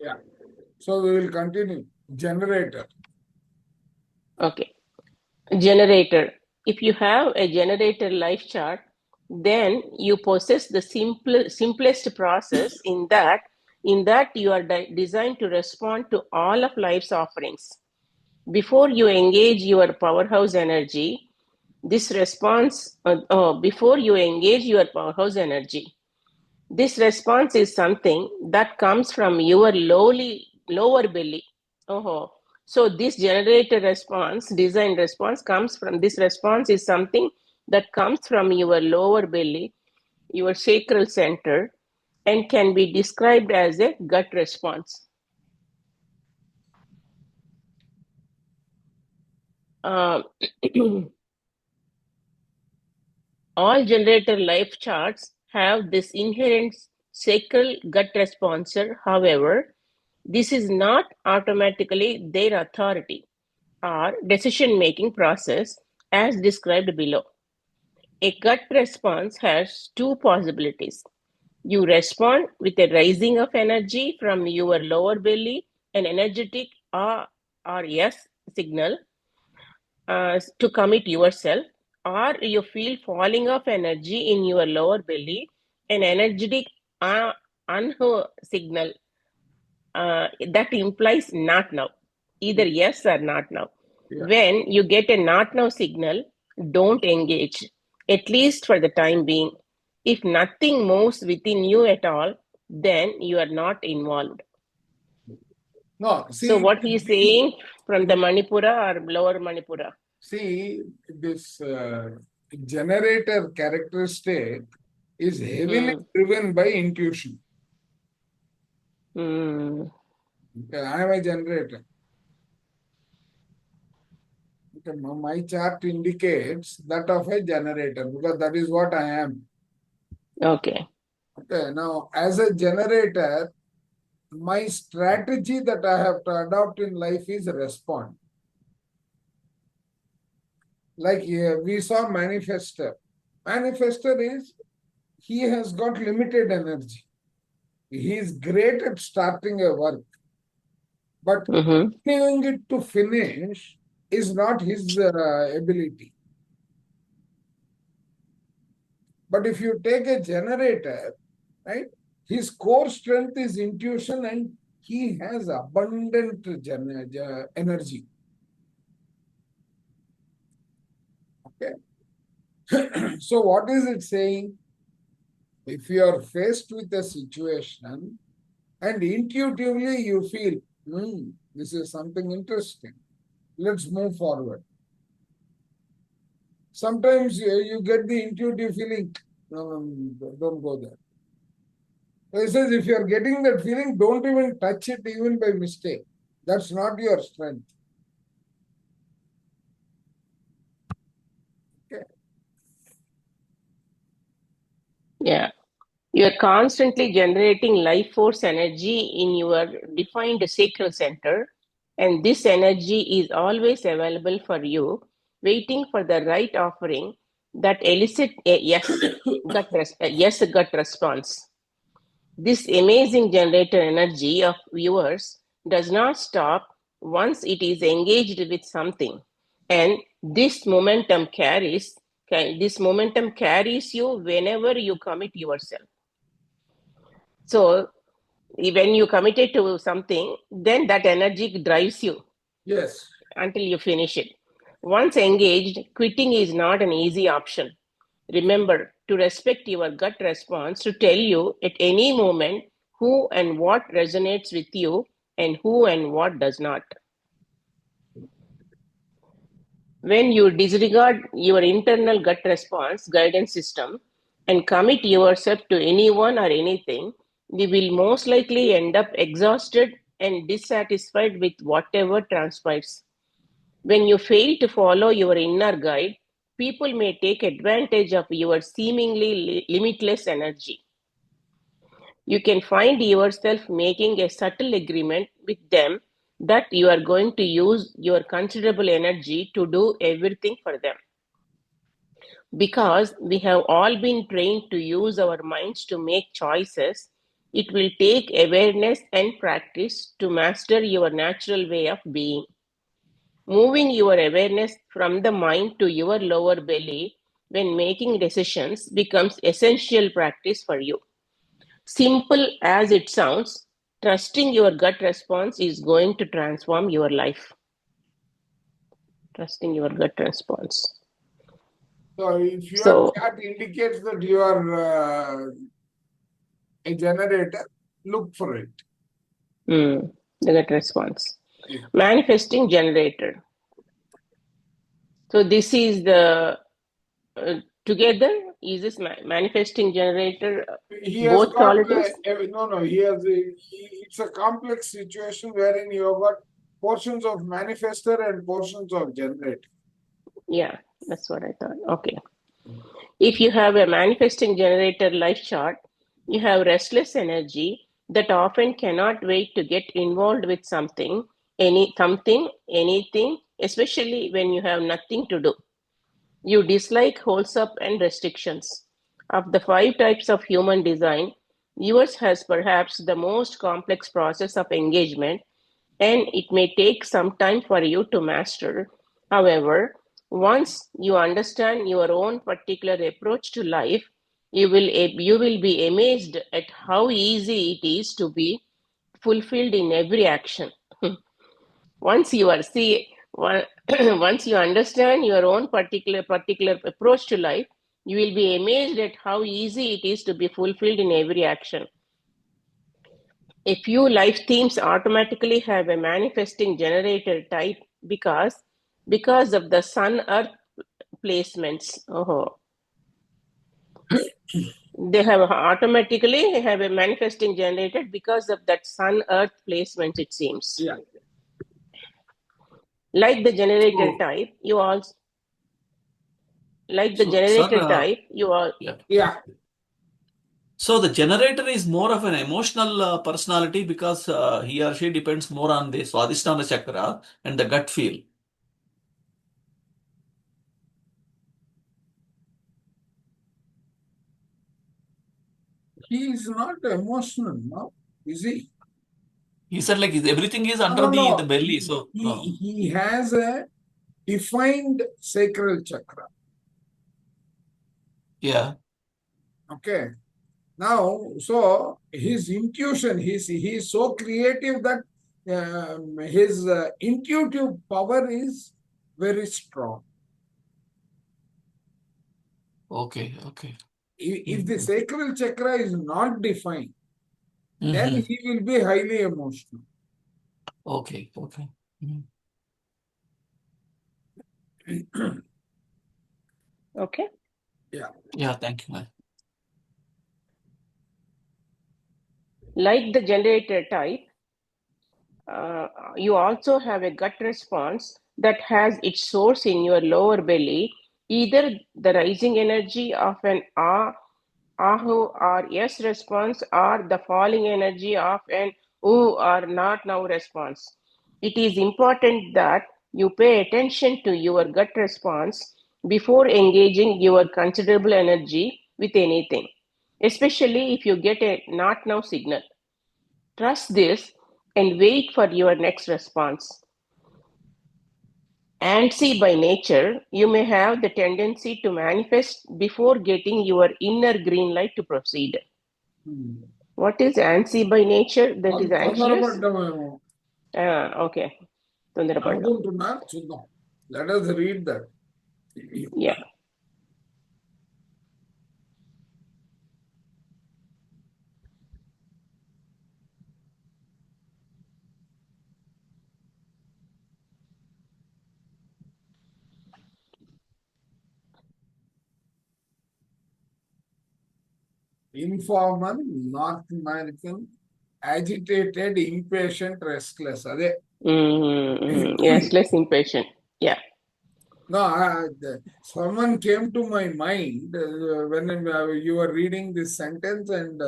Yeah. So we will continue. Generator. Okay. Generator. If you have a generator life chart, then you possess the simplest process in that you are designed to respond to all of life's offerings. Before you engage your powerhouse energy, before you engage your powerhouse energy, this response is something that comes from your lower belly. Oh, so this generator response, design response comes from this response is something that comes from your lower belly, your sacral center, and can be described as a gut response. Uh, all generator life charts have this inherent sacral gut responder. However, this is not automatically their authority or decision-making process as described below. A gut response has two possibilities. You respond with a rising of energy from your lower belly, an energetic or yes signal to commit yourself, or you feel falling of energy in your lower belly, an energetic unho signal that implies not now, either yes or not now. Yeah. When you get a not now signal, don't engage, at least for the time being. If nothing moves within you at all, then you are not involved. No, So, see, what he is saying from the Manipura or lower Manipura? see this generator characteristic is heavily Hmm. driven by intuition. Hmm. Okay, I am a generator. Okay, my chart indicates that of a generator because that is what I am. Okay. Okay, now as a generator, my strategy that I have to adopt in life is respond. Like we saw manifester. Manifester is he has got limited energy. He is great at starting a work, but Mm-hmm. continuing it to finish is not his ability. But if you take a generator, right, his core strength is intuition and he has abundant energy. Okay. So, what is it saying? If you are faced with a situation and intuitively you feel, this is something interesting, let's move forward. Sometimes you get the intuitive feeling, no, don't go there. So he says, if you are getting that feeling, don't even touch it even by mistake. That's not your strength. Okay. Yeah. You are constantly generating life force energy in your defined sacral center, and this energy is always available for you, waiting for the right offering that elicit a yes gut response. This amazing generator energy of yours does not stop once it is engaged with something, and this momentum carries you whenever you commit yourself. So when you committed to something, then that energy drives you Yes. until you finish it. Once engaged, quitting is not an easy option. Remember to respect your gut response to tell you at any moment who and what resonates with you and who and what does not. When you disregard your internal gut response guidance system and commit yourself to anyone or anything, you will most likely end up exhausted and dissatisfied with whatever transpires. When you fail to follow your inner guide, people may take advantage of your seemingly limitless energy. You can find yourself making a subtle agreement with them that you are going to use your considerable energy to do everything for them. Because we have all been trained to use our minds to make choices, It will take awareness and practice to master your natural way of being. Moving your awareness from the mind to your lower belly when making decisions becomes essential practice for you. Simple as it sounds, trusting your gut response is going to transform your life. Trusting your gut response. So if your So, chart indicates that you are a generator, look for it. the gut response. Yeah. Manifesting generator. So this is the together is this manifesting generator He has both got qualities? no. He has. It's a complex situation wherein you have got portions of manifester and portions of generator. Yeah, that's what I thought. Okay. If you have a manifesting generator life chart, you have restless energy that often cannot wait to get involved with anything, especially when you have nothing to do. You dislike holds up and restrictions. Of the five types of human design, yours has perhaps the most complex process of engagement, and it may take some time for you to master. However, once you understand your own particular approach to life, you will be amazed at how easy it is to be fulfilled in every action. Once you are see one, once you understand your own particular approach to life, you will be amazed at how easy it is to be fulfilled in every action. A few life themes automatically have a manifesting generator type because of the sun earth placements. Oh, they have automatically have a manifesting generator because of that sun earth placement, it seems. Yeah. Like the generator So, type, you also like the so sir, generator type, you are yeah. Yeah. So the generator is more of an emotional personality because he or she depends more on the Swadhisthana chakra and the gut feel. He is not emotional, no? Is he? He said like everything is No, under no, the no. belly. So no. He has a defined sacral chakra. Yeah. Okay. Now, so his intuition, he is so creative that his intuitive power is very strong. Okay. Okay. If the sacral chakra is not defined, then Mm-hmm. he will be highly emotional. Okay. Okay. Mhm. okay. Yeah. Yeah. Thank you, man. Like the generator type, you also have a gut response that has its source in your lower belly, either the rising energy of an ahu or yes response or the falling energy of an ooh or not now response. It is important that you pay attention to your gut response before engaging your considerable energy with anything, especially if you get a not now signal. Trust this and wait for your next response. Antsy by nature, you may have the tendency to manifest before getting your inner green light to proceed. Hmm. What is antsy by nature? That is anxious? తొందరపడ్డమేమో Okay. తొందరపడ్డం. అనుకుంటున్నా చూద్దాం. Let us read that. Yeah. Informal, North American, agitated, impatient, restless. అదే Yes, less impatient. Yeah. no, someone came to my mind when you were reading this sentence, and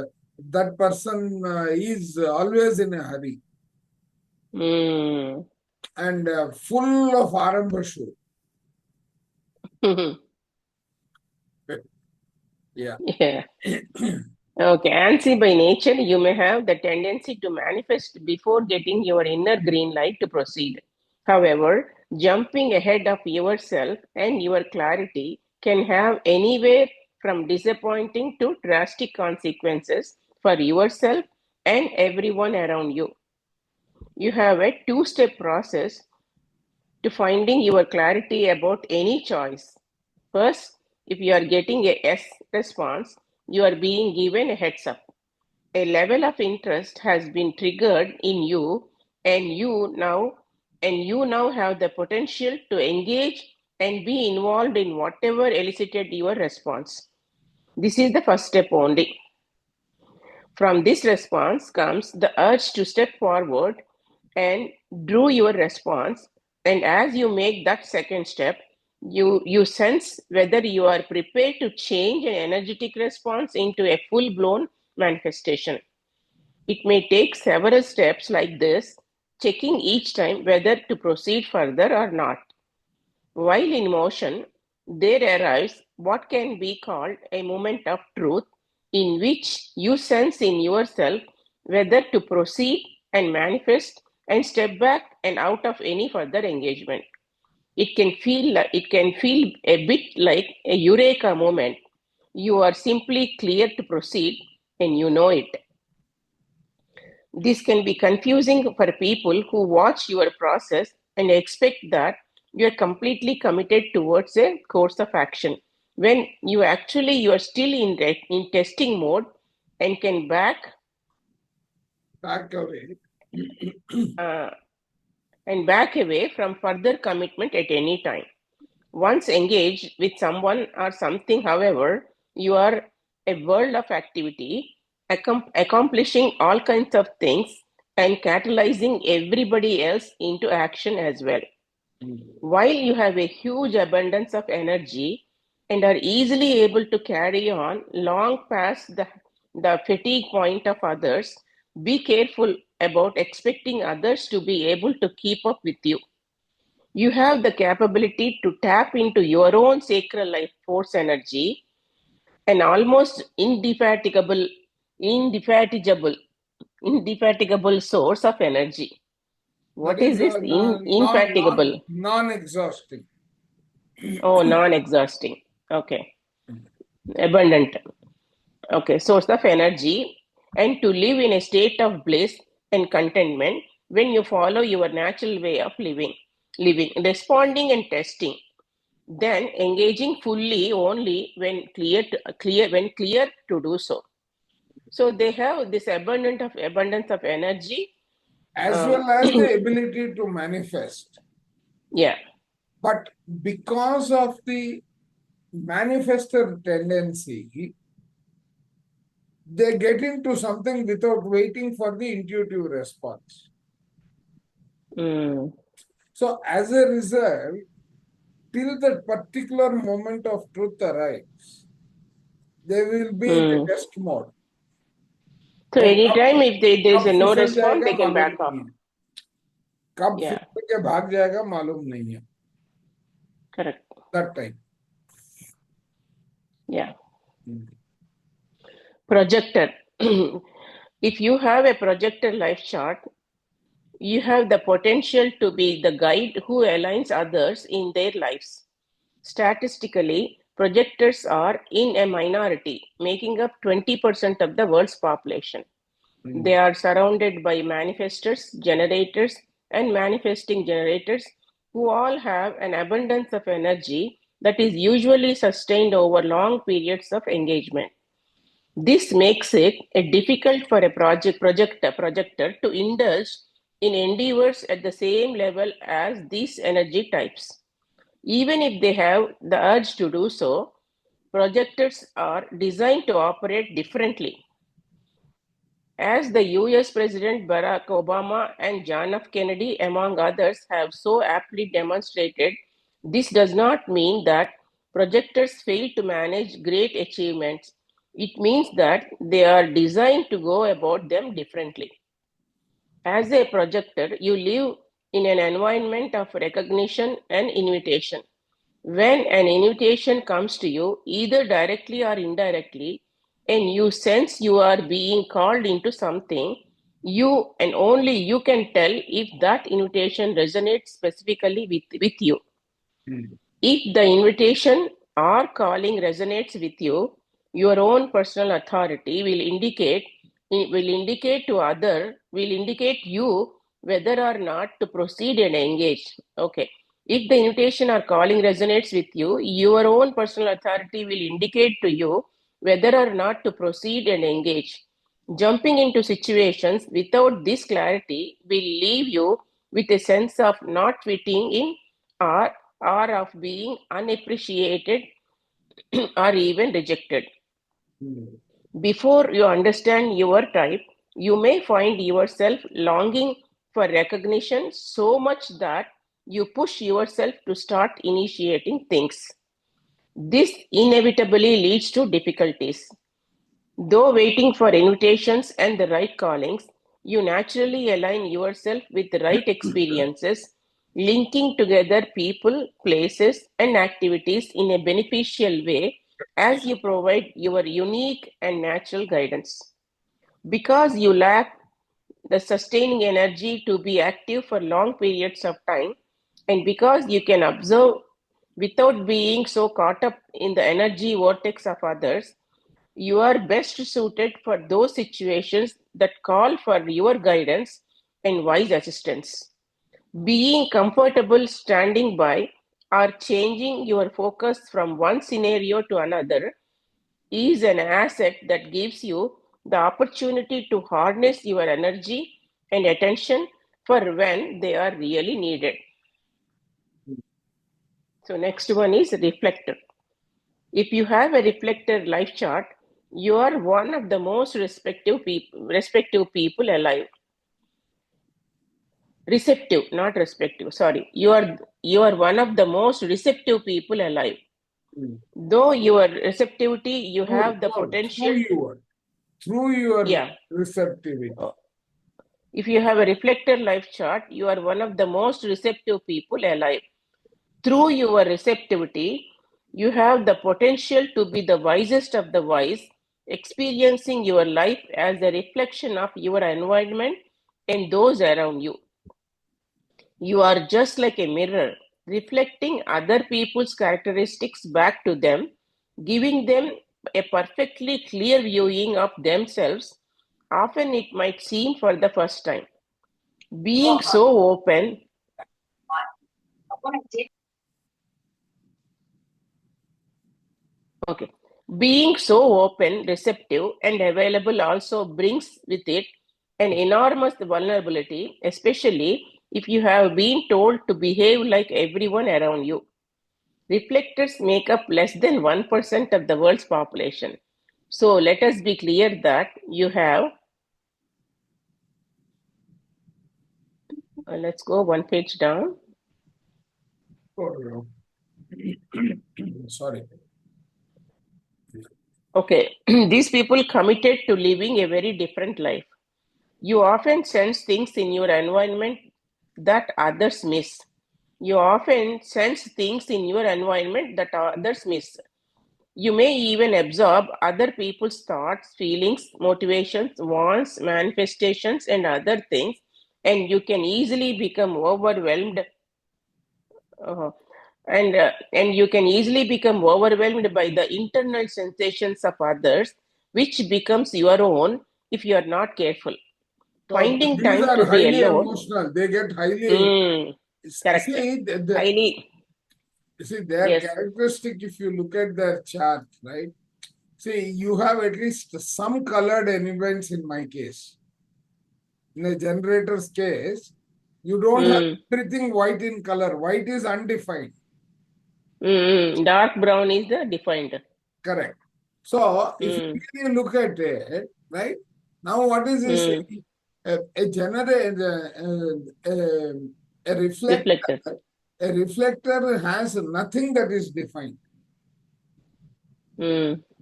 that person is always in a hurry Mm. and full of arambashu. Yeah. Yeah. Okay, antsy by nature, you may have the tendency to manifest before getting your inner green light to proceed. However, jumping ahead of yourself and your clarity can have anywhere from disappointing to drastic consequences for yourself and everyone around you. You have a two-step process to finding your clarity about any choice. First, if you are getting a yes response, you are being given a heads up. A level of interest has been triggered in you, and you now have the potential to engage and be involved in whatever elicited your response. This is the first step only. From this response comes the urge to step forward and do your response. And as you make that second step, you sense whether you are prepared to change an energetic response into a full blown manifestation. It may take several steps like this, checking each time whether to proceed further or not. While in motion, there arrives what can be called a moment of truth in which you sense in yourself whether to proceed and manifest and step back and out of any further engagement. It can feel a bit like a eureka moment. You are simply clear to proceed and you know it. This can be confusing for people who watch your process and expect that you are completely committed towards a course of action when you are still in testing mode and can Back away. uh, back away from further commitment at any time. Once engaged with someone or something, however, you are a world of activity, accomplishing all kinds of things and catalyzing everybody else into action as well. While you have a huge abundance of energy and are easily able to carry on long past the fatigue point of others, be careful about expecting others to be able to keep up with you. You have the capability to tap into your own sacral life force energy, an almost indefatigable, indefatigable source of energy. That What is is this? Infatigable. non-exhausting. Oh, non-exhausting. Okay. Abundant. Okay. Source of energy. And to live in a state of bliss and contentment when you follow your natural way of living, responding and testing, then engaging fully only when clear to do so. So they have this abundance of energy. As um, well as the ability to manifest. yeah. But because of the manifester tendency, they get into something without waiting for the intuitive response. Mm, So, as a result, till that particular moment of truth arrives, they will be in the mm. test mode. So वो कब anytime if there's कब a no फिसल response, जाएगा they can मालूम back off. नहीं है, कब Yeah, फिसल के भाग जाएगा मालूम नहीं है. correct. That time. Yeah. Hmm. Projector. If you have a projector life chart, you have the potential to be the guide who aligns others in their lives. Statistically, projectors are in a minority, making up 20% of the world's population. Hmm. They are surrounded by manifestors, generators, and manifesting generators who all have an abundance of energy that is usually sustained over long periods of engagement. This makes it difficult for a projector to indulge in endeavors at the same level as these energy types. Even if they have the urge to do so, projectors are designed to operate differently. As the US President Barack Obama and John F. Kennedy, among others, have so aptly demonstrated, this does not mean that projectors fail to manage great achievements. It means that they are designed to go about them differently. As a projector, you live in an environment of recognition and invitation. When an invitation comes to you, either directly or indirectly, and you sense you are being called into something, you and only you can tell if that invitation resonates specifically with you. If the invitation or calling resonates with you, your own personal authority will indicate you whether or not to proceed and engage. Okay. If the invitation or calling resonates with you, your own personal authority will indicate to you whether or not to proceed and engage. Jumping into situations without this clarity will leave you with a sense of not fitting in, or of being unappreciated or even rejected. Before you understand your type, you may find yourself longing for recognition so much that you push yourself to start initiating things. This inevitably leads to difficulties. Though waiting for invitations and the right callings, you naturally align yourself with the right experiences, linking together people, places, and activities in a beneficial way as you provide your unique and natural guidance. Because you lack the sustaining energy to be active for long periods of time, and because you can observe without being so caught up in the energy vortex of others, you are best suited for those situations that call for your guidance and wise assistance. Being comfortable standing by or changing your focus from one scenario to another is an asset that gives you the opportunity to harness your energy and attention for when they are really needed. So, next one is reflector. If you have a reflector life chart, you are one of the most respective people alive. Receptive, not respective. Sorry, you are one of the most receptive people alive. Though your receptivity, you have the potential. Through your Yeah. receptivity. If you have a reflector life chart, you are one of the most receptive people alive. Through your receptivity, you have the potential to be the wisest of the wise, experiencing your life as a reflection of your environment and those around you. You are just like a mirror, reflecting other people's characteristics back to them, giving them a perfectly clear viewing of themselves. Often it might seem for the first time. Being so open, okay, being so open, receptive, and available also brings with it an enormous vulnerability, especially if you have been told to behave like everyone around you. Reflectors make up less than 1% of the world's population. So let us be clear that you have, let's go one page down. Sorry. Okay, these people committed to living a very different life. You often sense things in your environment that others miss. You often sense things in your environment that others miss. You may even absorb other people's thoughts, feelings, motivations, wants, manifestations, and other things, and you can easily become overwhelmed. Uh, and you can easily become overwhelmed by the internal sensations of others, which becomes your own if you are not careful. So Finding these time are to be highly alone. emotional. They get highly. Correct. Highly. See, their Yes. characteristic, if you look at their chart, right? See, you have at least some colored elements in my case. In a generator's case, you don't have everything white in color. White is undefined. Dark brown is the defined. Correct. So, if you really look at it, right? Now, what is this? A generator, a reflector. A reflector has nothing that is defined.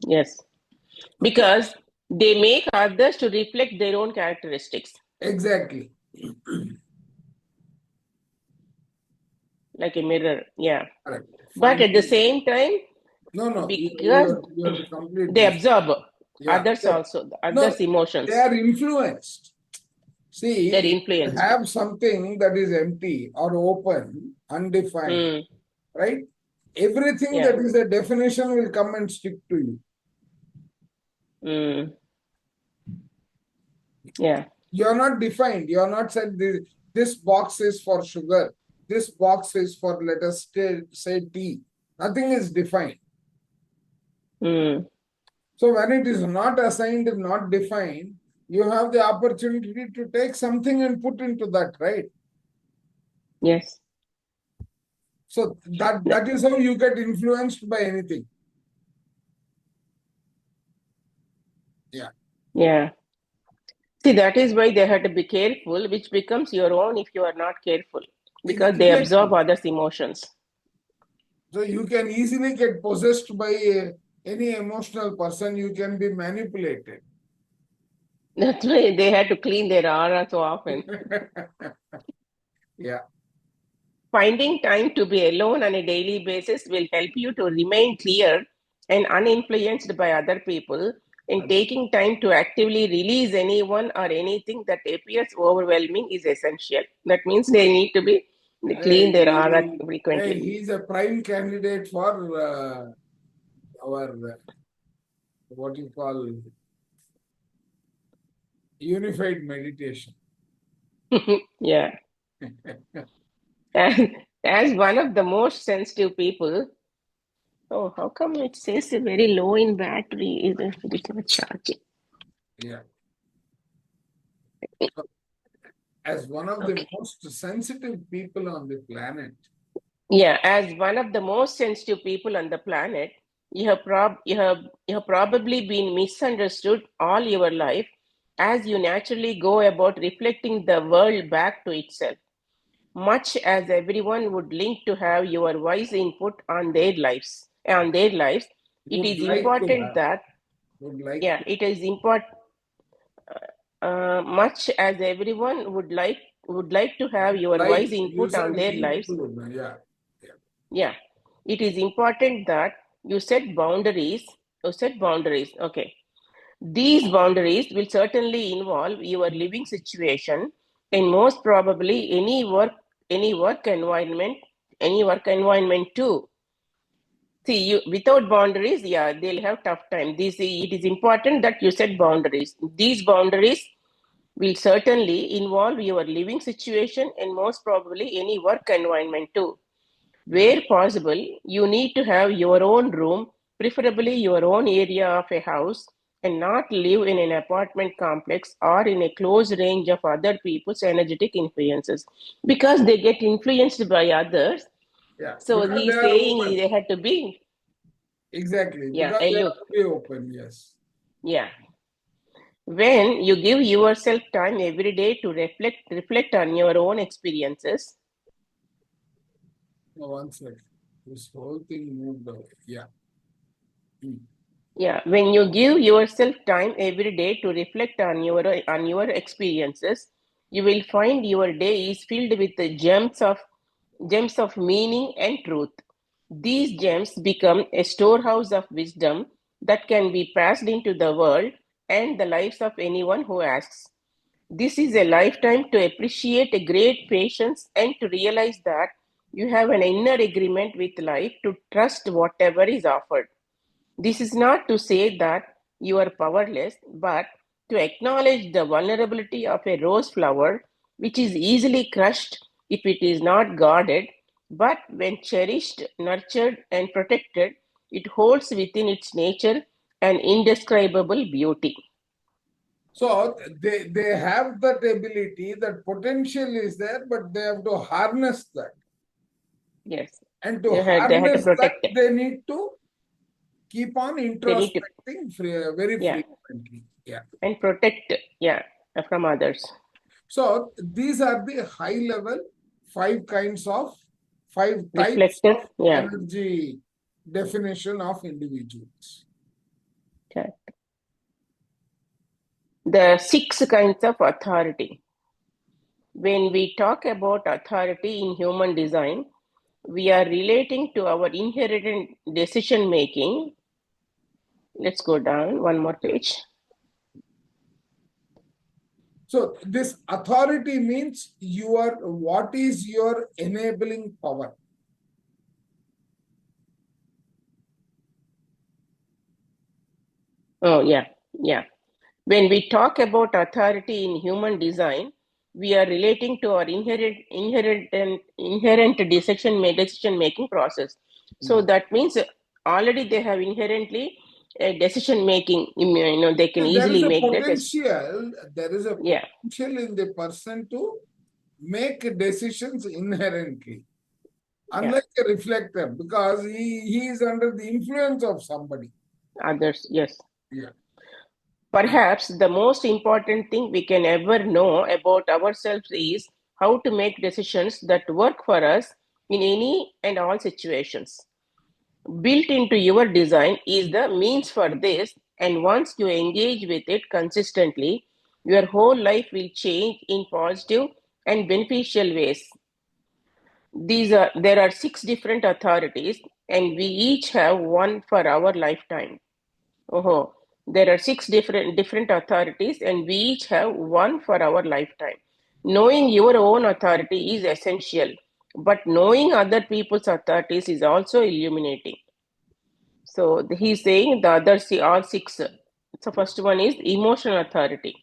Yes. Because they make others to reflect their own characteristics. Exactly. Like a mirror. Yeah. Correct. But at the same time, No, because you have to complete they this. absorb. Yeah. Others also, No, others' they emotions. are influenced. See, They're if you influenced. have something that is empty or open, undefined, right? Everything Yeah. that is a definition will come and stick to you. Yeah. You're not defined. You're not said this box is for sugar. This box is for, let us say tea. Nothing is defined. So when it is not assigned and not defined, you have the opportunity to take something and put into that, right? Yes. So that is how you get influenced by anything. Yeah. Yeah. See, that is why they have to be careful, which becomes your own if you are not careful, because they absorb Exactly. others' emotions. So you can easily get possessed by any emotional person. You can be manipulated. That's why they had to clean their aura so often. Yeah. Finding time to be alone on a daily basis will help you to remain clear and uninfluenced by other people, and taking time to actively release anyone or anything that appears overwhelming is essential. That means they need to be clean their aura frequently. He's a prime candidate for our what you call unified meditation. Yeah. As one of the most sensitive people, oh, how come it says very low in battery? Is it not charging? Yeah. As one of the most sensitive people on the planet. Yeah, as one of the most sensitive people on the planet, you have probably been misunderstood all your life as you naturally go about reflecting the world back to itself. Much as everyone would link to have your wise input on their lives, it Would is like to important have. that Would like yeah, to. it is important. Much as everyone would like to have your Like wise you input on said, their need lives. to. Yeah. Yeah. Yeah, it is important that you set boundaries. You set boundaries. Okay. These boundaries will certainly involve your living situation and most probably any work environment, any work environment too. See, you without boundaries, yeah, they'll have tough time. It is important that you set boundaries. These boundaries will certainly involve your living situation and most probably any work environment too. Where possible, you need to have your own room, preferably your own area of a house, and not live in an apartment complex or in a close range of other people's energetic influences because they get influenced by others. Yeah. So Because they he's are saying open. they had to be, Exactly. yeah, Because they aloof. have to be open. Yes. Yeah. When you give yourself time every day to reflect on your own experiences. No, one second. This whole thing moved away. Yeah. Yeah, when you give yourself time every day to reflect on your experiences, you will find your day is filled with the gems of meaning and truth. These gems become a storehouse of wisdom that can be passed into the world and the lives of anyone who asks. This is a lifetime to appreciate a great patience and to realize that you have an inner agreement with life to trust whatever is offered. This is not to say that you are powerless, but to acknowledge the vulnerability of a rose flower, which is easily crushed if it is not guarded, but when cherished, nurtured, and protected, it holds within its nature an indescribable beauty. So they have that ability, that potential is there, but they have to harness that. Yes, And to they had to harness that, protect it. they need to keep on They need to, introspecting very yeah, frequently. Yeah. and protect, yeah, from others. So these are the high level five kinds of five types Reflective, of yeah. energy definition of individuals. Okay. The six kinds of authority. When we talk about authority in human design, we are relating to our inherent decision making Let's go down one more page. So this authority means what is your enabling power? Oh, yeah, yeah. When we talk about authority in human design, we are relating to our inherent decision making process. So that means already they have inherently a decision making. They can There is easily a make that. Yeah, potential in the person to make decisions inherently, yeah. unlike a reflector, because he is under the influence of somebody. Others, yes. Yeah. Perhaps the most important thing we can ever know about ourselves is how to make decisions that work for us in any and all situations. Built into your design is the means for this, and once you engage with it consistently, your whole life will change in positive and beneficial ways. There are 6 different authorities, and we each have one for our lifetime. Oh, there are 6 different authorities, and we each have one for our lifetime. Knowing your own authority is essential, but knowing other people's authorities is also illuminating. So he's saying the others are 6. So first one is emotional authority.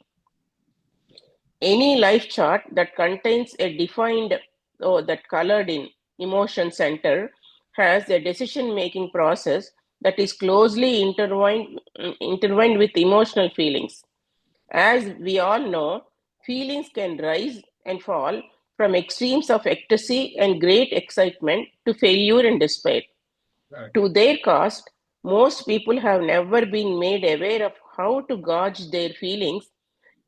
Any life chart that contains a defined or that colored in emotion center has a decision making process that is closely intertwined with emotional feelings. As we all know, feelings can rise and fall from extremes of ecstasy and great excitement to failure and despair. Right. To their cost, most people have never been made aware of how to gauge their feelings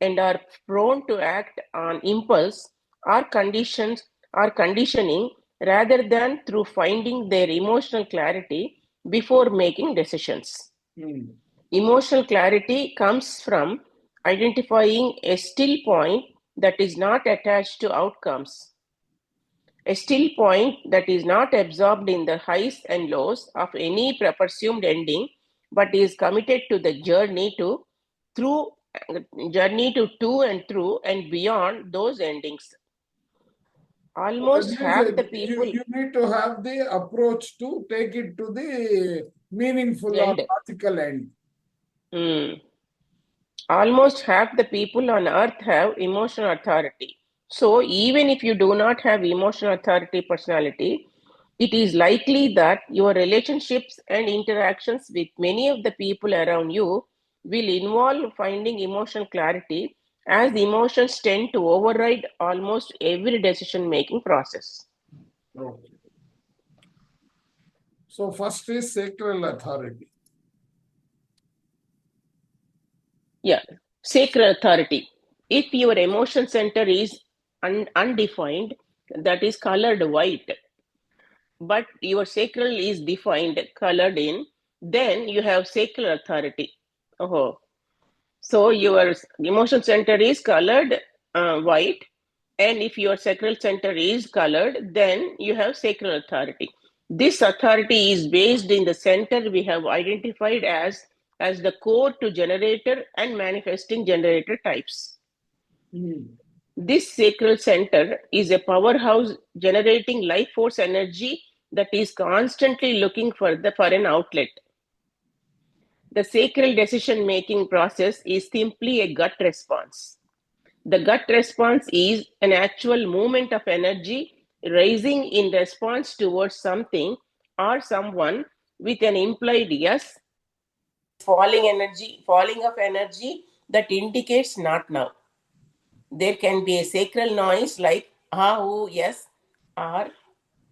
and are prone to act on impulse or conditioning rather than through finding their emotional clarity before making decisions. Emotional clarity comes from identifying a still point that is not attached to outcomes, a still point that is not absorbed in the highs and lows of any presumed ending, but is committed to the through journey to and through and beyond those endings. That Almost means half the people you need to have the approach to take it to the meaningful or end. logical end. Hmm. Almost half the people on earth have emotional authority. So, even if you do not have emotional authority personality, it is likely that your relationships and interactions with many of the people around you will involve finding emotional clarity, as emotions tend to override almost every decision making process. Okay. So first is sacral authority. Yeah, sacred authority. If your emotion center is undefined, that is colored white, but your sacral is defined, colored in, then you have sacral authority. Oh, so your emotion center is colored white, and if your sacral center is colored, then you have sacral authority. This authority is based in the center we have identified as the core to generator and manifesting generator types. This sacral center is a powerhouse generating life force energy that is constantly looking for an outlet. The sacral decision making process is simply a gut response. The gut response is an actual movement of energy rising in response towards something or someone with an implied yes, falling of energy that indicates not now. There can be a sacral noise like ah, oh, yes, or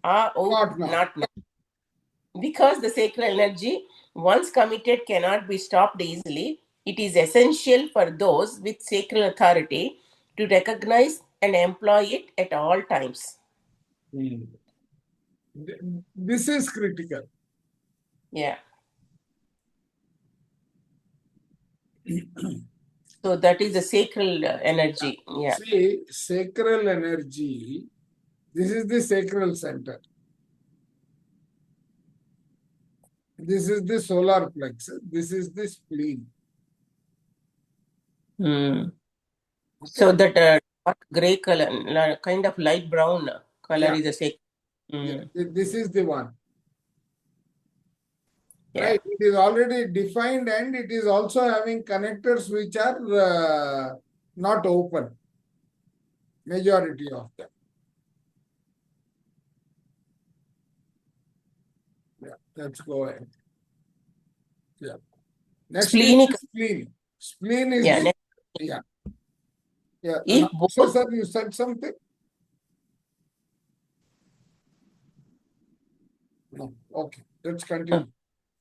ah, oh, Not now. not now. Because the sacral energy, once committed, cannot be stopped easily, it is essential for those with sacral authority to recognize and employ it at all times. This is critical. Yeah. So that is the sacral energy. Yeah. See, sacral energy, this is the sacral center. This is the solar plexus. This is the spleen. Mm. Okay. So that dark gray color, kind of light brown color Yeah. is the same. Yeah. Mm. This is the one. Yeah. Right. It is already defined and it is also having connectors which are not open. Majority of them. Yeah. Let's go ahead. Yeah. Next is Splenic. the spleen. Spleen is Yeah. the, yeah. Yeah. If So, both sir, you said something? No. Okay. Let's continue.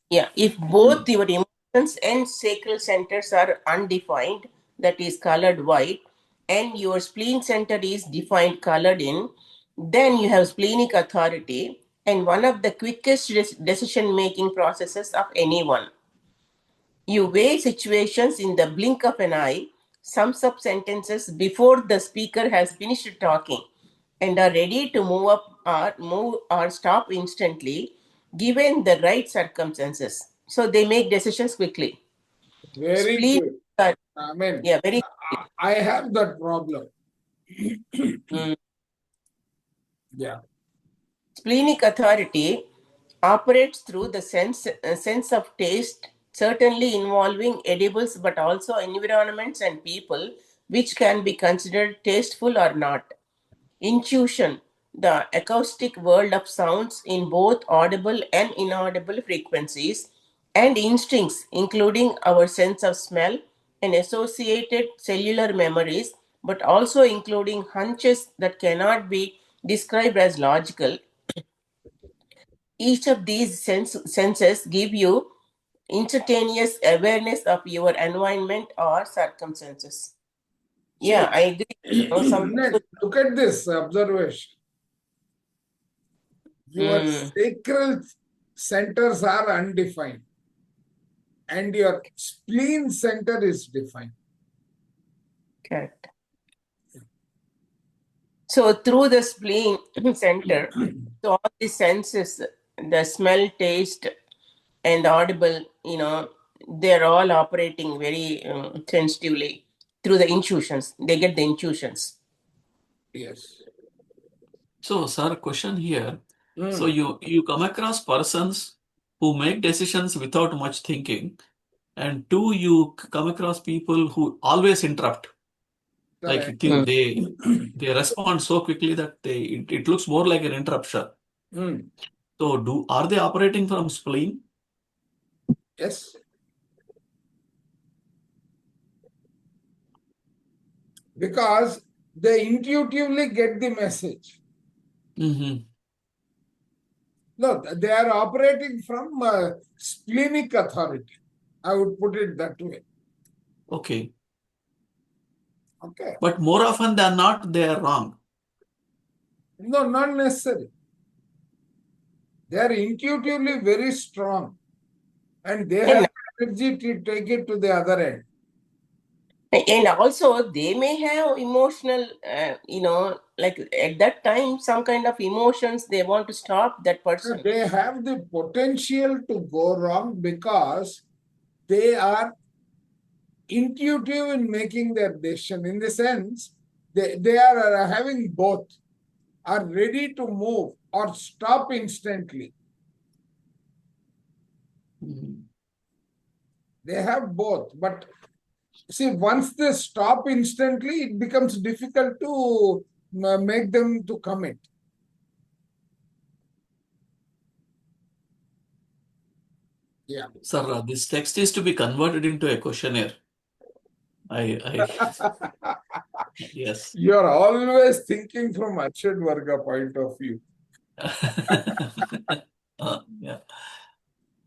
Yeah, if both your emotions and sacral centers are undefined, that is colored white, and your spleen center is defined colored in, then you have splenic authority and one of the quickest decision making processes of anyone. You weigh situations in the blink of an eye, sums up sentences before the speaker has finished talking, and are ready to move or stop instantly given the right circumstances. So they make decisions quickly. Very Spleen, good. I mean, yeah, very. I have that problem. Mm. Yeah. Splenic authority operates through the sense of taste, certainly involving edibles, but also environments and people, which can be considered tasteful or not. Intuition, the acoustic world of sounds in both audible and inaudible frequencies, and instincts, including our sense of smell and associated cellular memories, but also including hunches that cannot be described as logical. Each of these senses give you instantaneous awareness of your environment or circumstances. See, Yeah, I agree. Some people. look at this observation. Your Mm, sacral centers are undefined and your spleen center is defined. correct. So through the spleen center, so all the senses, the smell, taste, and audible, they're all operating very sensitively through the intuitions. They get the intuitions. Yes. So, sir, question here. So Mm, you come across persons who make decisions without much thinking, and two, you come across people who always interrupt. Like correct. Mm. they respond so quickly that it looks more like an interruption. Mm, So are they operating from spleen? yes. Because they intuitively get the message. Hmm. No, they are operating from splenic authority. I would put it that way. Okay. Okay. But more often than not, they are wrong. No, not necessary. They are intuitively very strong and they have And the energy to take it to the other end. and also they may have emotional like at that time some kind of emotions they want to stop that person. They have the potential to go wrong because they are intuitive in making their decision. In the sense, they are having both, are ready to move or stop instantly. Mhm. They have both. But see, once they stop instantly, it becomes difficult to make them to commit. Yeah. Sir, this text is to be converted into a questionnaire. I yes. You are always thinking from Achyut Varga point of view. Yeah.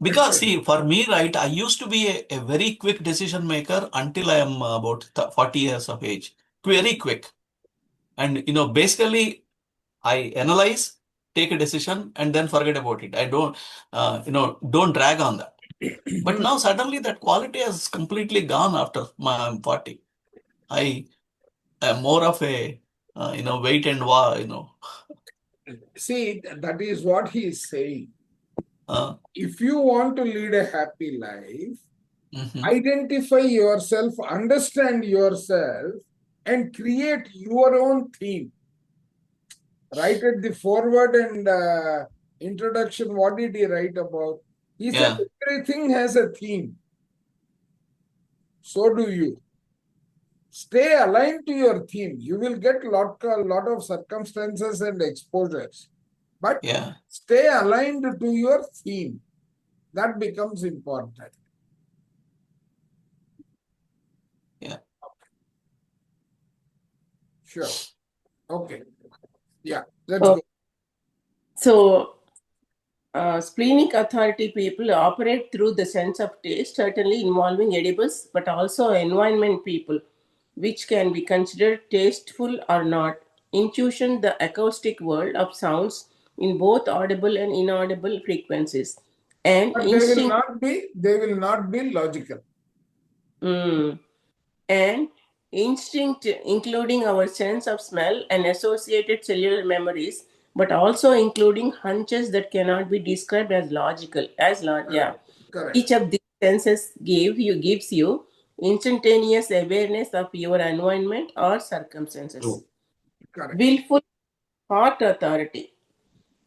Because see, for me, right, I used to be a very quick decision maker until I am about 40 years of age. Very quick. And basically I analyze, take a decision, and then forget about it. I don't drag on that. But now suddenly that quality has completely gone after my 40. I am more of a wait and watch. See, that is what he is saying. If you want to lead a happy life, mhm. identify yourself, understand yourself, and create your own theme. Right at the forward and introduction, what did he write about? He said Yeah, everything has a theme. So do you. Stay aligned to your theme. You will get lot of circumstances and exposures, but yeah, stay aligned to your theme. That becomes important. yeah. Sure. Okay. Yeah. Let's Oh, go. so, splenic authority people operate through the sense of taste, certainly involving edibles, but also environment people, which can be considered tasteful or not. Intuition, the acoustic world of sounds in both audible and inaudible frequencies. And But instinct. they will not be logical. mm, and instinct, including our sense of smell and associated cellular memories, but also including hunches that cannot be described as logical. Yeah, Correct. Correct. each of these senses gives you instantaneous awareness of your environment or circumstances. True. Correct. Willful heart authority.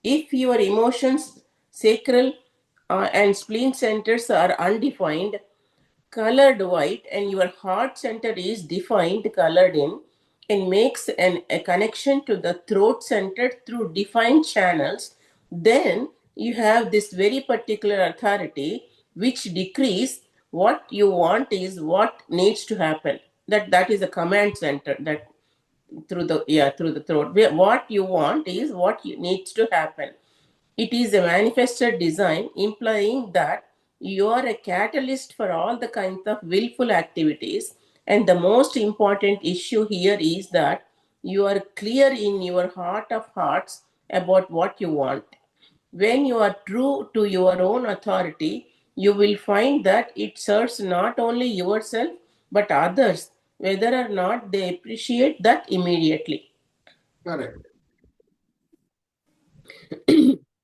If your emotions, sacral and spleen centers are undefined, colored white, and your heart center is defined colored in, and makes a connection to the throat center through defined channels, then you have this very particular authority which decrees what you want is what needs to happen. That is a command center that through the throat. What you want is what needs to happen. It is a manifested design implying that you are a catalyst for all the kinds of willful activities. And the most important issue here is that you are clear in your heart of hearts about what you want. When you are true to your own authority, you will find that it serves not only yourself but others, whether or not they appreciate that immediately. Correct.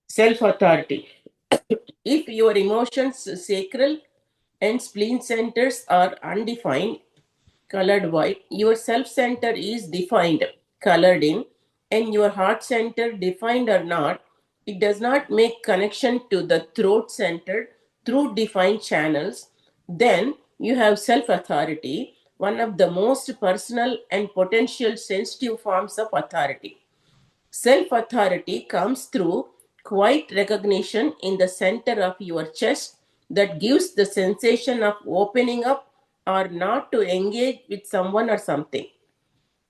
Self authority. If your emotions, sacral and spleen centers are undefined, colored white, your self center is defined, colored in, and your heart center defined or not, it does not make connection to the throat center through defined channels, then you have self authority, one of the most personal and potential sensitive forms of authority. Self authority comes through quiet recognition in the center of your chest that gives the sensation of opening up or not to engage with someone or something.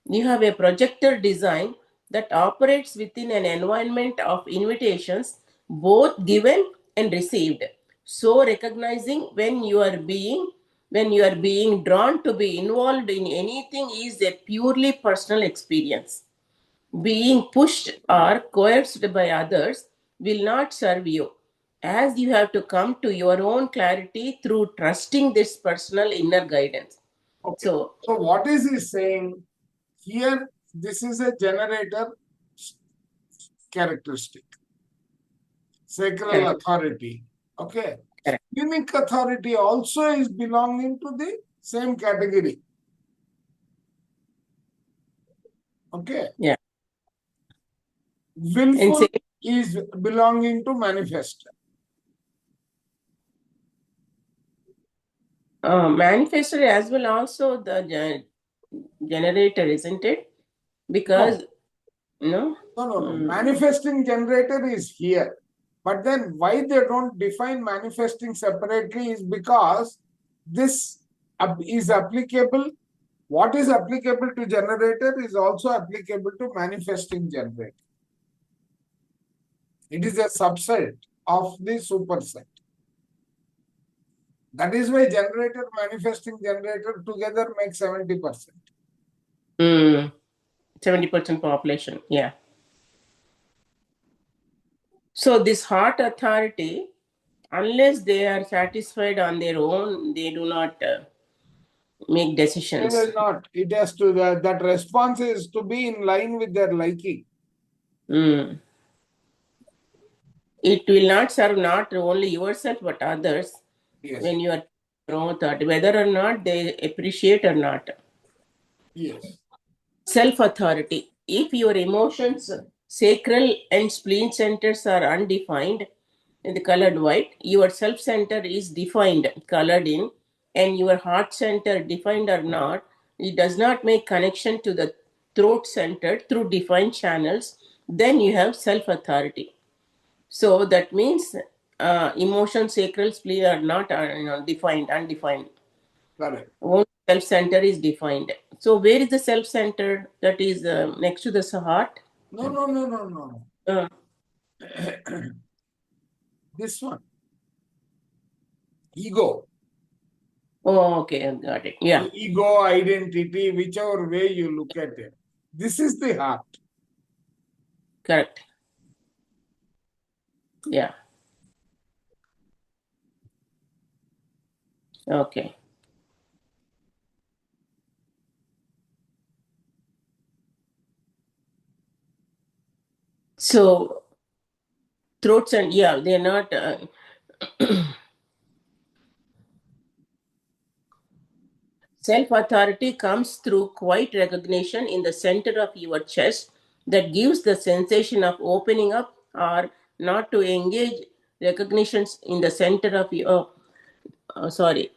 You have a projector design that operates within an environment of invitations, both given and received. So recognizing when you are being drawn to be involved in anything is a purely personal experience. Being pushed or coerced by others will not serve you, as you have to come to your own clarity through trusting this personal inner guidance. Okay. So, So what is he saying? Here, this is a generator characteristic, sacral correct, authority. Okay. correct. Splenic authority also is belonging to the same category. Okay. Yeah. And Willful say, is belonging to manifest. manifestor as well also the generator, isn't it? No, Because, no? no. Mm, Manifesting generator is here. But then why they don't define manifesting separately is because this is applicable. What is applicable to generator is also applicable to manifesting generator. It is a subset of the superset. That is why generator, manifesting generator together make 70%. mm, 70% population. Yeah. So this heart authority, unless they are satisfied on their own, they do not make They decisions. will not. It has to, that response is to be in line with their liking. Mm. It will not serve not only yourself but others Yes. when you are your own thought, whether or not they appreciate or not. Yes. Self authority. If your emotions, sacral and spleen centers are undefined in the colored white, your self center is defined, colored in, and your heart center, defined or not, it does not make connection to the throat center through defined channels, then you have self authority. So that means emotion, sacral, spleen are not defined, undefined. Correct. Only self center is defined. So where is the self center? That is next to the heart. No, no, no, no, no. Uh, This one. Ego. oh, okay, I got it. Yeah, Ego, identity, whichever way you look at it. This is the heart. correct. Yeah. Okay. So throats and yeah, they're not. Self authority comes through quiet recognition in the center of your chest that gives the sensation of opening up or not to engage recognitions in the center of your sorry.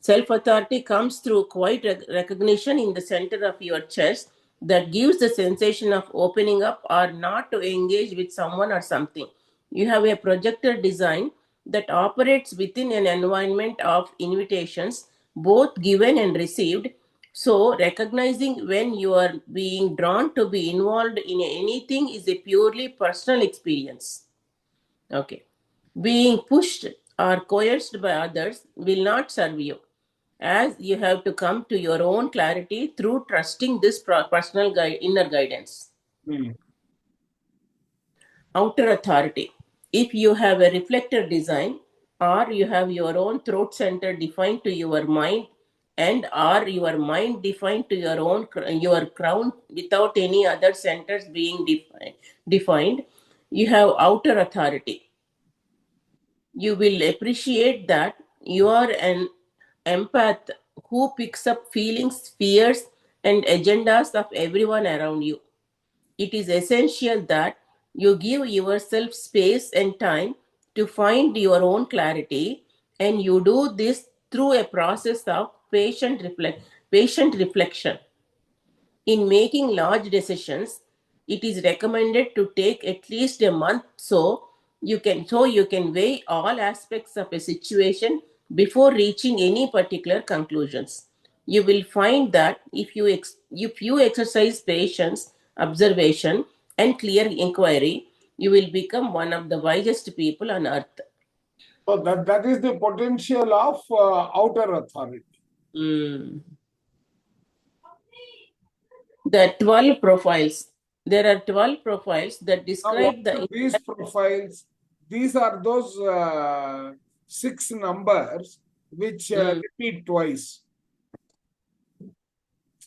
Self authority comes through quiet recognition in the center of your chest that gives the sensation of opening up or not to engage with someone or something. You have a projector design that operates within an environment of invitations, both given and received. So, recognizing when you are being drawn to be involved in anything is a purely personal experience. Okay. Being pushed or coerced by others will not serve you, as you have to come to your own clarity through trusting this personal inner guidance. Hmm. Outer authority. If you have a reflector design, or you have your own throat center defined to your mind, and or your mind defined to your own your crown without any other centers being defined, you have outer authority. You will appreciate that you are an empath who picks up feelings, fears, and agendas of everyone around you. It is essential that you give yourself space and time to find your own clarity, and you do this through a process of patient reflection. In making large decisions, it is recommended to take at least a month so you can weigh all aspects of a situation before reaching any particular conclusions. You will find that if you exercise patience, observation, and clear inquiry, you will become one of the wisest people on earth. So that is the potential of outer authority. Mm. The 12 profiles. There are 12 profiles that Now, what describe are the. these profiles? These are those six numbers which Mm. repeat twice.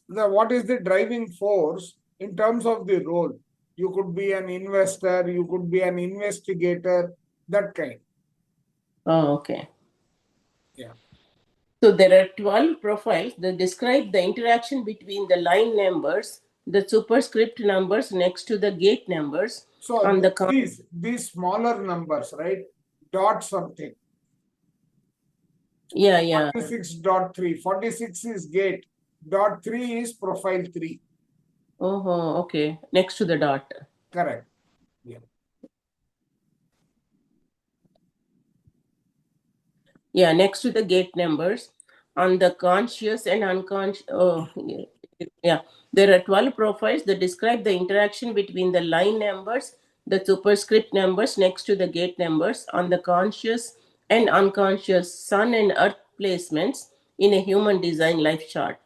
What is the driving force in terms of the role? You could be an investor, you could be an investigator, that kind. Oh, okay. Yeah. So there are 12 profiles that describe the interaction between the line numbers, the superscript numbers next to the gate numbers So on the these smaller numbers, right? Dot something. yeah, yeah. 46.3. 46 is gate. Dot 3 is profile 3. Oh, okay. Next to the dot. Correct. Yeah. Yeah, next to the gate numbers on the conscious and unconscious. Oh, yeah. There are 12 profiles that describe the interaction between the line numbers, the superscript numbers next to the gate numbers on the conscious and unconscious sun and earth placements in a human design life chart.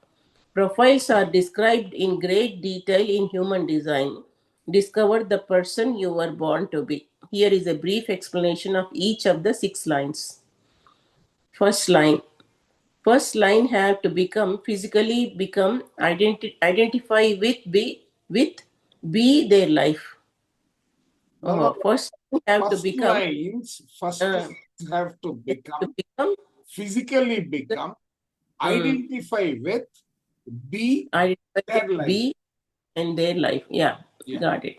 Profiles are described in great detail in human design. Discover the person you were born to be. Here is a brief explanation of each of the six lines. First line. First line have to become physically become identify with be their life. No, no, First. have to First become lines uh, have to to become, become physically become, mm, identify with, be identified their with life. be in their life. Yeah, Yeah. got it.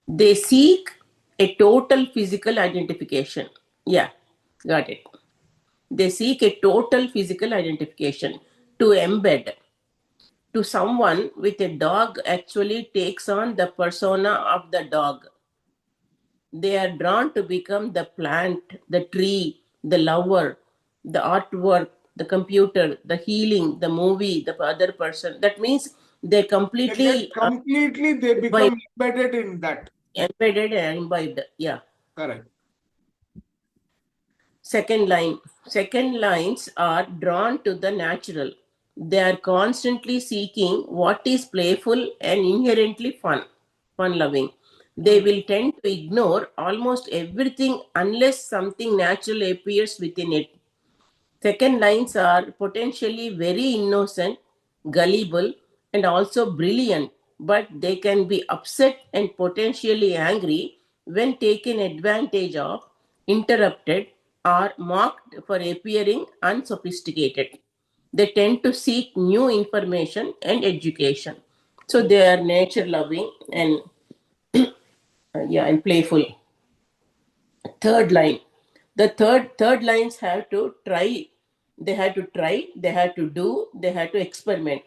They seek a total physical identification. Yeah, got it. They seek a total physical identification to embed. To someone with a dog actually takes on the persona of the dog. They are drawn to become the plant, the tree, the lover, the artwork, the computer, the healing, the movie, the other person. That means they're They get completely completely, they imbibed, become embedded in that. embedded and imbibed. Yeah. Correct. Second line. Second lines are drawn to the natural. They are constantly seeking what is playful and inherently fun loving. They Mm. will tend to ignore almost everything unless something natural appears within it. Second lines are potentially very innocent, gullible, and also brilliant, but they can be upset and potentially angry when taken advantage of, interrupted, or mocked for appearing unsophisticated. They tend to seek new information and education. So they are nature loving and and playful. Third line. The third lines have to try. They have to do, they have to experiment.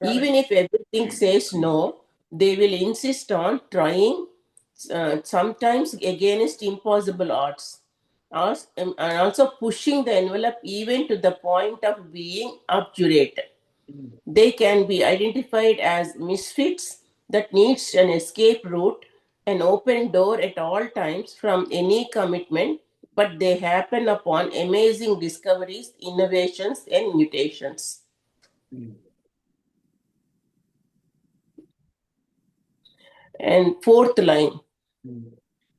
Correct. Even if everything says no, they will insist on trying, sometimes against impossible odds. And also pushing the envelope even to the point of being obdurate. Mm. They can be identified as misfits that needs an escape route, an open door at all times from any commitment, but they happen upon amazing discoveries, innovations, and mutations. Mm. And fourth line. Mm.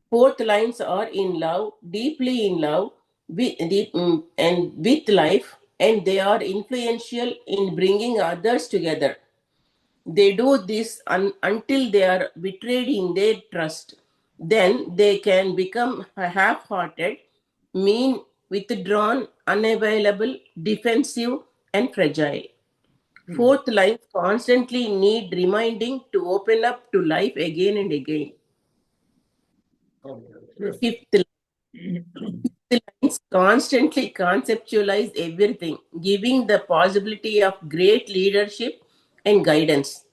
Fourth lines are in love, deeply in love and with life, and they are influential in bringing others together. They do this until they are betrayed in their trust. Then they can become half hearted, mean, withdrawn, unavailable, defensive, and fragile. Mm. Fourth lines constantly need reminding to open up to life again and again. Okay. Fifth. Fifth lines constantly conceptualize everything, giving the possibility of great leadership and guidance.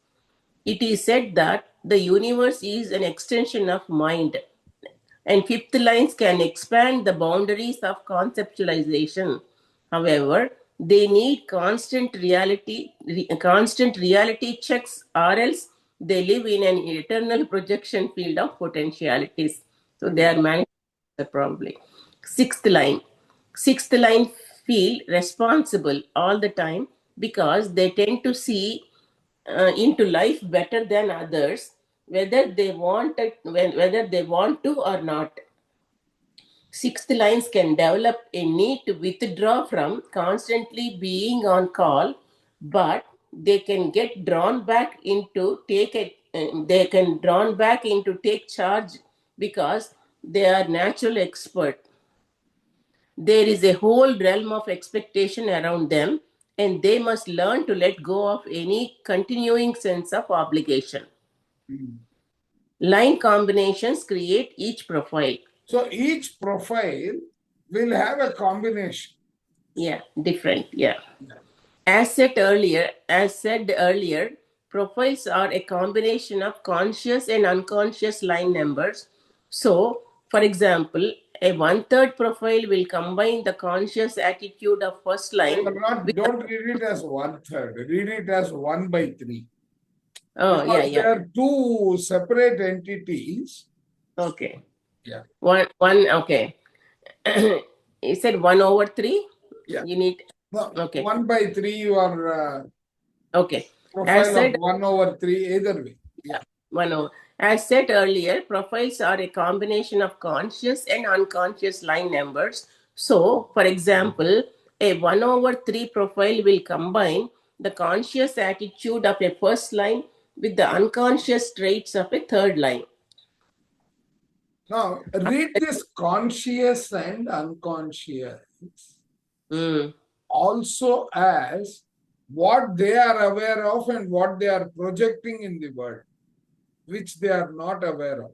It is said that the universe is an extension of mind, and fifth lines can expand the boundaries of conceptualization. However, they need constant reality checks, or else they live in an eternal projection field of potentialities. So they Mm. are manifested probably. Sixth line. Sixth line feel responsible all the time because they tend to see into life better than others, whether they want to or not. Sixth lines can develop a need to withdraw from constantly being on call, but they can get drawn back into they can drawn back into take charge because they are natural expert. There is a whole realm of expectation around them, and they must learn to let go of any continuing sense of obligation. Mm. Line combinations create each profile. So each profile will have a combination. Yeah, different. Yeah. Yeah. As said earlier, profiles are a combination of conscious and unconscious line numbers. So, for example, a one-third profile will combine the conscious attitude of first So line you're not, with don't read it as one third, read it as 1/3. oh yeah, Because they yeah. are two separate entities. Okay. Yeah. One okay. You said 1/3? Yeah. You need No, okay. 1/3, your Okay. As profile of said 1/3, either way. Yeah, Yeah. one over. As said earlier, profiles are a combination of conscious and unconscious line numbers. So, for example, a 1/3 profile will combine the conscious attitude of a first line with the unconscious traits of a third line. Now, read this conscious and unconscious Mm. also as what they are aware of and what they are projecting in the world, which they are not aware of.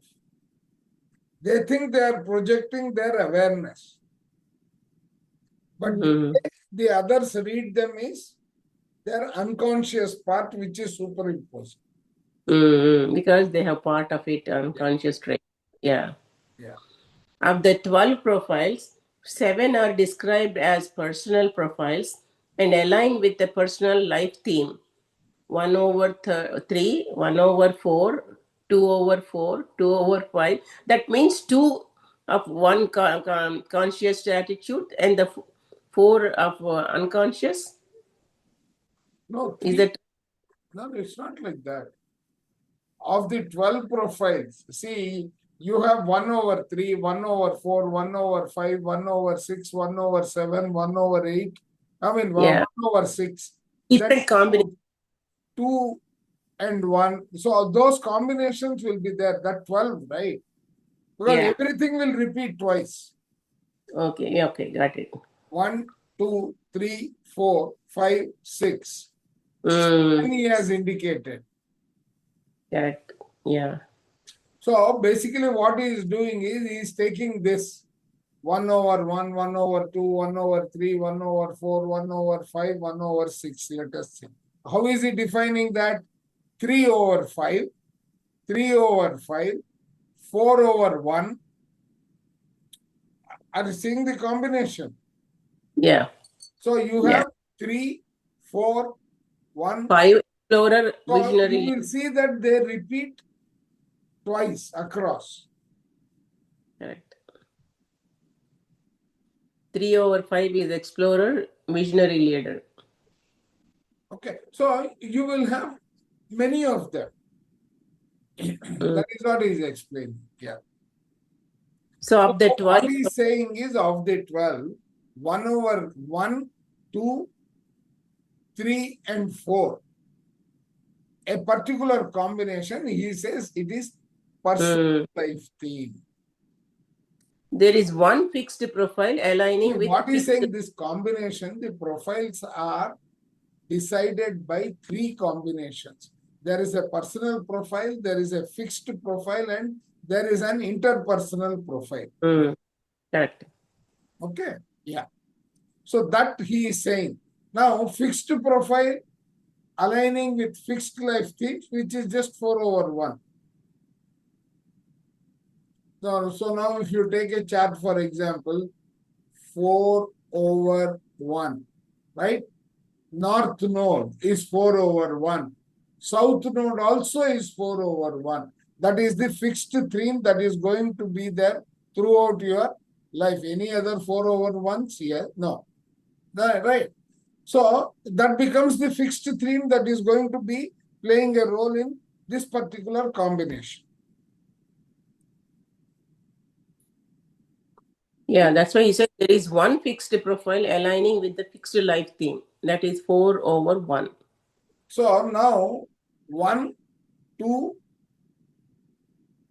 They think they are projecting their awareness. But the Mm. way the others read them is their unconscious part, which is superimposed. Because they have part of it unconscious trait. Yeah. Yeah. Of the 12 profiles, 7 are described as personal profiles and align with the personal life theme. 1 over 3, 1 over 4, 2 over 4, 2 over 5. That means 2 of one conscious attitude and the 4 of unconscious. No, Is 3. that? No, it's not like that. Of the 12 profiles, see, you have 1 over 3, 1 over 4, 1 over 5, 1 over 6, 1 over 7, 1 over 8. I mean, 1 Yeah. over 6. Then Different combination. 2 and 1. So those combinations will be there. That 12, right? Because Yeah. everything will repeat twice. Okay. Yeah, okay. Got it. 1, 2, 3, 4, 5, 6. Mm. And he has indicated. Correct. Yeah. So basically what he is doing is he is taking this 1 over 1, 1 over 2, 1 over 3, 1 over 4, 1 over 5, 1 over 6. Let us see. How is he defining that? 3 over 5, 3 over 5, 4 over 1. Are you seeing the combination? Yeah. So you Yeah. have 3, 4, 1. 5 explorer So you visionary. will see that they repeat twice across. Correct. 3 over 5 is explorer visionary leader. Okay. So you will have many of them. That is what he is explaining. Yeah. So So of the what 12, he is saying is of the 12, 1 over 1, 2, 3, and 4. A particular combination, he says it is personal life theme. there is one fixed profile aligning with What he's fixed. saying, this combination, the profiles are decided by 3 combinations. There is a personal profile, there is a fixed profile, and there is an interpersonal profile. Correct. Okay? Yeah. So that he is saying. Now, fixed profile aligning with fixed life themes, which is just 4 over 1. So now if you take a chart, for example, 4 over 1, right? North node is 4 over 1. South node also is 4 over 1. That is the fixed theme that is going to be there throughout your life. Any other 4 over 1s here? No. Right. So that becomes the fixed theme that is going to be playing a role in this particular combination. Yeah, that's why he said there is one fixed profile aligning with the fixed life theme. That is 4 over 1. So now 1, 2,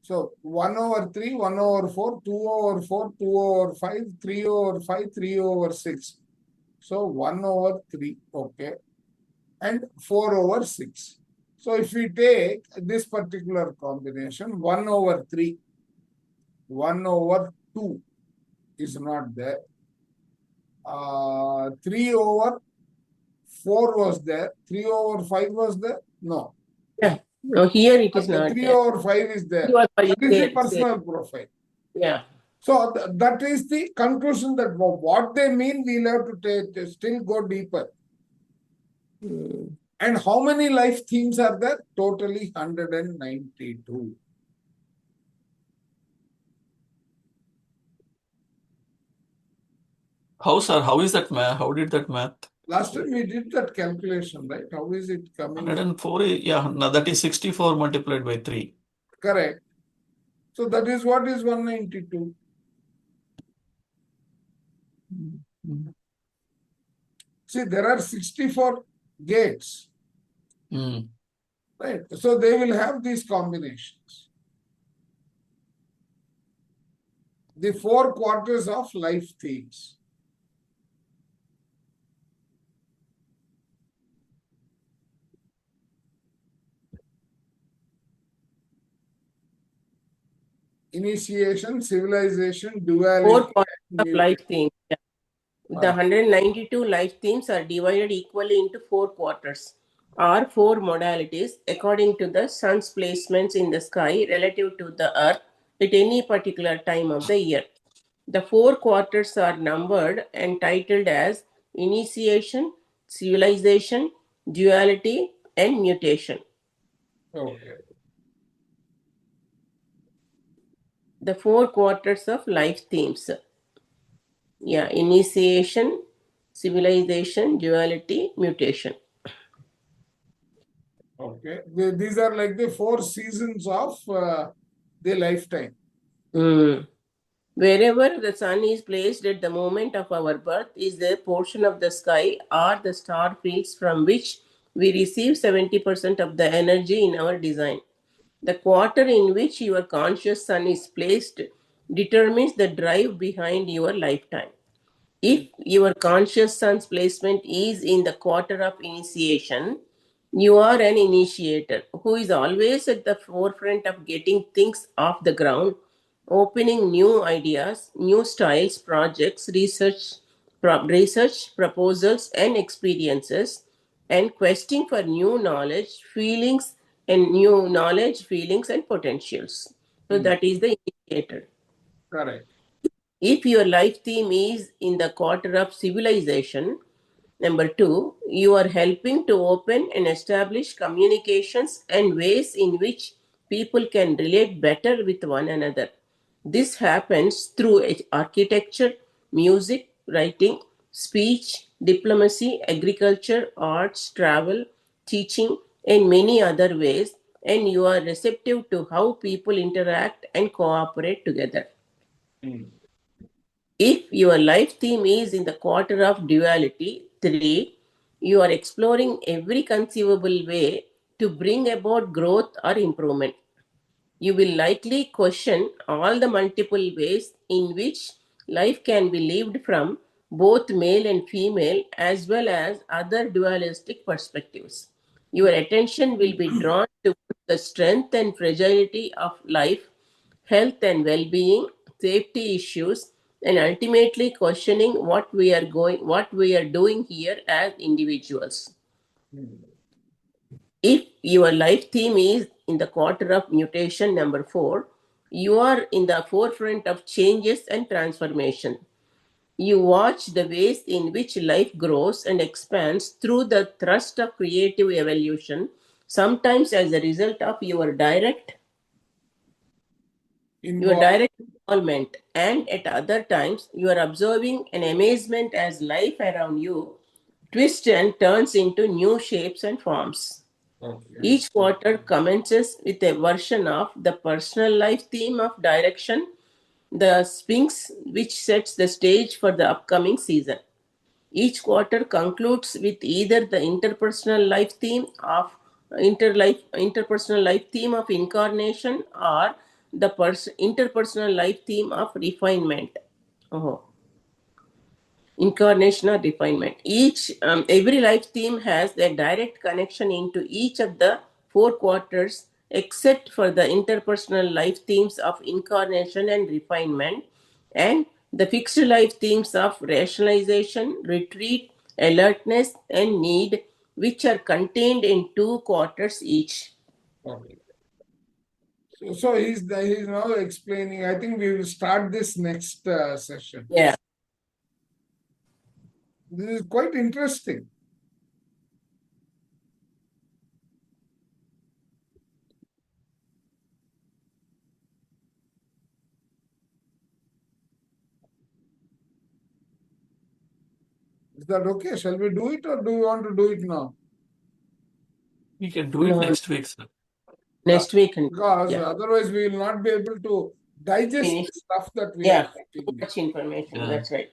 so 1 over 3, 1 over 4, 2 over 4, 2 over 5, 3 over 5, 3 over 6. So 1 over 3, okay, and 4 over 6. So if we take this particular combination, 1 over 3, 1 over 2 is not there. 3 over 4 was there. 3 over 5 was there? No. Yeah. No, here it is not 3 there. over 5 is there. 3 over 5 That is the there. personal profile. Yeah. So that is the conclusion that what they mean, we'll have to still go deeper. And how many life themes are there? Totally 192. How, sir? How is that math? How did that math? Last time we did that calculation, right? How is it coming? 104, yeah, now that is 64 multiplied by 3. Correct. So that is what is 192. See, there are 64 gates. Right. So they will have these combinations. the 4 quarters of life themes. Initiation, civilization, duality, 4 quarters and of life mutation. themes. Yeah. The 192 life themes are divided equally into 4 quarters, or 4 modalities, according to the sun's placements in the sky relative to the earth at any particular time of the year. The 4 quarters are numbered and titled as initiation, civilization, duality, and mutation. Okay. The 4 quarters of life themes. Yeah, initiation, civilization, duality, mutation. Okay. These are like the 4 seasons of the lifetime. Mm. Wherever the sun is placed at the moment of our birth is the portion of the sky or the star fields from which we receive 70% of the energy in our design. The quarter in which your conscious sun is placed determines the drive behind your lifetime. If your conscious sun's placement is in the quarter of initiation, you are an initiator who is always at the forefront of getting things off the ground, opening new ideas, new styles, projects, research proposals, and experiences, and questing for new knowledge, feelings, and potentials. So Hmm. that is the initiator. Correct. If your life theme is in the quarter of civilization, number two, you are helping to open and establish communications and ways in which people can relate better with one another. This happens through architecture, music, writing, speech, diplomacy, agriculture, arts, travel, teaching, and many other ways, and you are receptive to how people interact and cooperate together. Hmm. If your life theme is in the quarter of duality, three, you are exploring every conceivable way to bring about growth or improvement. You will likely question all the multiple ways in which life can be lived from both male and female as well as other dualistic perspectives. Your attention will be drawn to the strength and fragility of life, health and well-being, safety issues, and ultimately questioning what we are doing here as individuals. Hmm. If your life theme is in the quarter of mutation, number four, you are in the forefront of changes and transformation. You watch the ways in which life grows and expands through the thrust of creative evolution, sometimes as a result of your Involve. direct involvement, and at other times you are observing an amazement as life around you twists and turns into new shapes and forms. Okay. Each quarter commences with a version of the personal life theme of direction, the Sphinx, which sets the stage for the upcoming season. Each quarter concludes with either the interpersonal life theme of incarnation or the interpersonal life theme of refinement. Oh, incarnation or refinement. Every life theme has a direct connection into each of the 4 quarters, except for the interpersonal life themes of incarnation and refinement, and the fixed life themes of rationalization, retreat, alertness, and need, which are contained in 2 quarters each. Okay. So he's now explaining. I think we will start this next session. Yeah. This is quite interesting. Is that okay? Shall we do it or do you want to do it now? We can do it No, next week, sir. Yeah. next week. Because Yeah. otherwise we will not be able to digest Finish. the stuff that we are Yeah. Too talking. much information. Yeah. That's right.